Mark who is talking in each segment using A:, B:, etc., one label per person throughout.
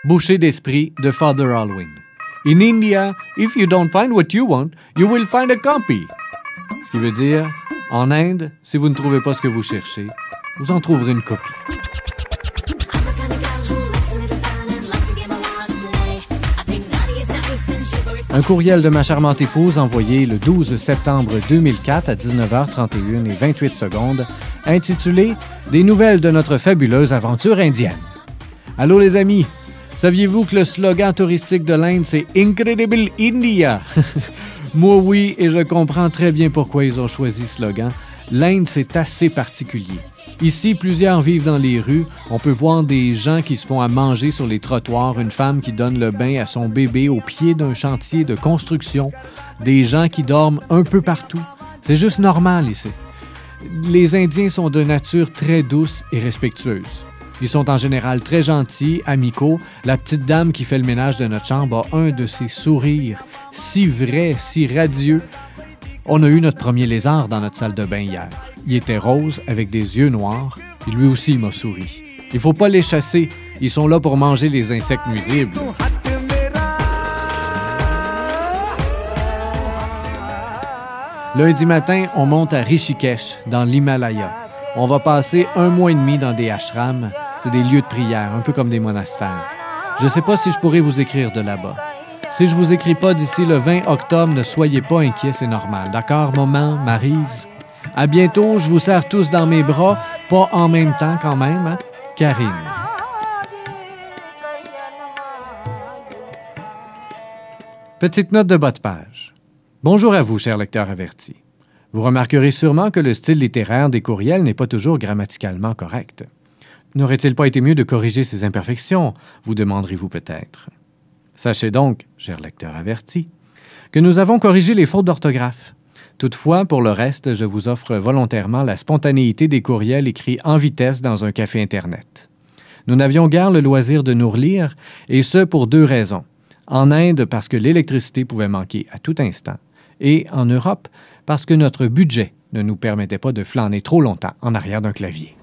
A: Boucher d'esprit de Father Alwyn. In India, if you don't find what you want, you will find a copy. Ce qui veut dire, en Inde, si vous ne trouvez pas ce que vous cherchez, vous en trouverez une copie. Un courriel de ma charmante épouse envoyé le 12 septembre 2004 à 19h31 et 28 secondes, intitulé « Des nouvelles de notre fabuleuse aventure indienne ». Allô les amis, saviez-vous que le slogan touristique de l'Inde, c'est « Incredible India ». Moi oui, et je comprends très bien pourquoi ils ont choisi ce slogan. L'Inde, c'est assez particulier. Ici, plusieurs vivent dans les rues. On peut voir des gens qui se font à manger sur les trottoirs, une femme qui donne le bain à son bébé au pied d'un chantier de construction, des gens qui dorment un peu partout. C'est juste normal ici. Les Indiens sont de nature très douce et respectueuse. Ils sont en général très gentils, amicaux. La petite dame qui fait le ménage de notre chambre a un de ses sourires si vrai, si radieux. On a eu notre premier lézard dans notre salle de bain hier. Il était rose avec des yeux noirs et lui aussi m'a souri. Il faut pas les chasser, ils sont là pour manger les insectes nuisibles. Lundi matin, on monte à Rishikesh, dans l'Himalaya. On va passer 1 mois et demi dans des ashrams. C'est des lieux de prière, un peu comme des monastères. Je sais pas si je pourrais vous écrire de là-bas. Si je vous écris pas d'ici le 20 octobre, ne soyez pas inquiets, c'est normal. D'accord, maman, Maryse? À bientôt, je vous serre tous dans mes bras, pas en même temps quand même, hein? Karine. Petite note de bas de page. Bonjour à vous, chers lecteurs avertis. Vous remarquerez sûrement que le style littéraire des courriels n'est pas toujours grammaticalement correct. N'aurait-il pas été mieux de corriger ces imperfections, vous demanderez-vous peut-être. Sachez donc, chers lecteurs avertis, que nous avons corrigé les fautes d'orthographe. Toutefois, pour le reste, je vous offre volontairement la spontanéité des courriels écrits en vitesse dans un café Internet. Nous n'avions guère le loisir de nous relire, et ce pour 2 raisons. En Inde, parce que l'électricité pouvait manquer à tout instant, et en Europe, parce que notre budget ne nous permettait pas de flâner trop longtemps en arrière d'un clavier.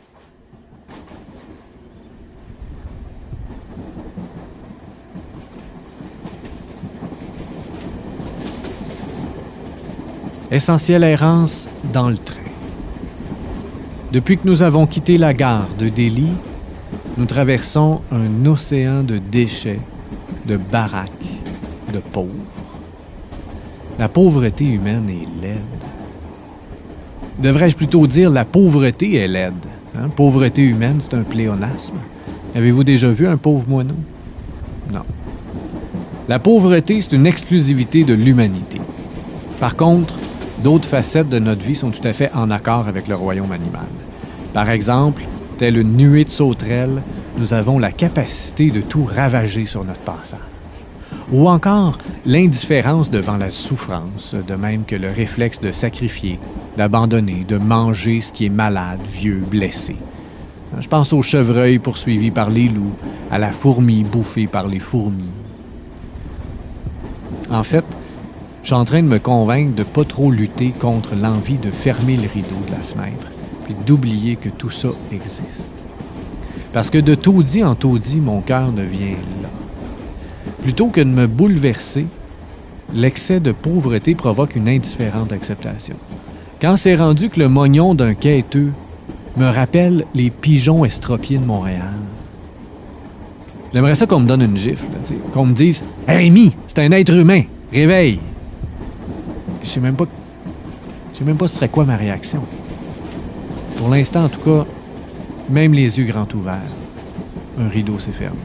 A: Essentielle errance dans le train. Depuis que nous avons quitté la gare de Delhi, nous traversons un océan de déchets, de baraques, de pauvres. La pauvreté humaine est laide. Devrais-je plutôt dire la pauvreté est laide? Hein? Pauvreté humaine, c'est un pléonasme. Avez-vous déjà vu un pauvre moineau? Non. La pauvreté, c'est une exclusivité de l'humanité. Par contre, d'autres facettes de notre vie sont tout à fait en accord avec le royaume animal. Par exemple, telle une nuée de sauterelles, nous avons la capacité de tout ravager sur notre passage. Ou encore, l'indifférence devant la souffrance, de même que le réflexe de sacrifier, d'abandonner, de manger ce qui est malade, vieux, blessé. Je pense au chevreuil poursuivi par les loups, à la fourmi bouffée par les fourmis. En fait, je suis en train de me convaincre de ne pas trop lutter contre l'envie de fermer le rideau de la fenêtre, puis d'oublier que tout ça existe. Parce que de taudis en taudis, mon cœur devient là. Plutôt que de me bouleverser, l'excès de pauvreté provoque une indifférente acceptation. Quand c'est rendu que le mognon d'un quêteux me rappelle les pigeons estropiés de Montréal, j'aimerais ça qu'on me donne une gifle, qu'on me dise « Hey Rémi, c'est un être humain, réveille! » Je sais même pas ce serait quoi ma réaction. Pour l'instant, en tout cas, même les yeux grands ouverts, un rideau s'est fermé.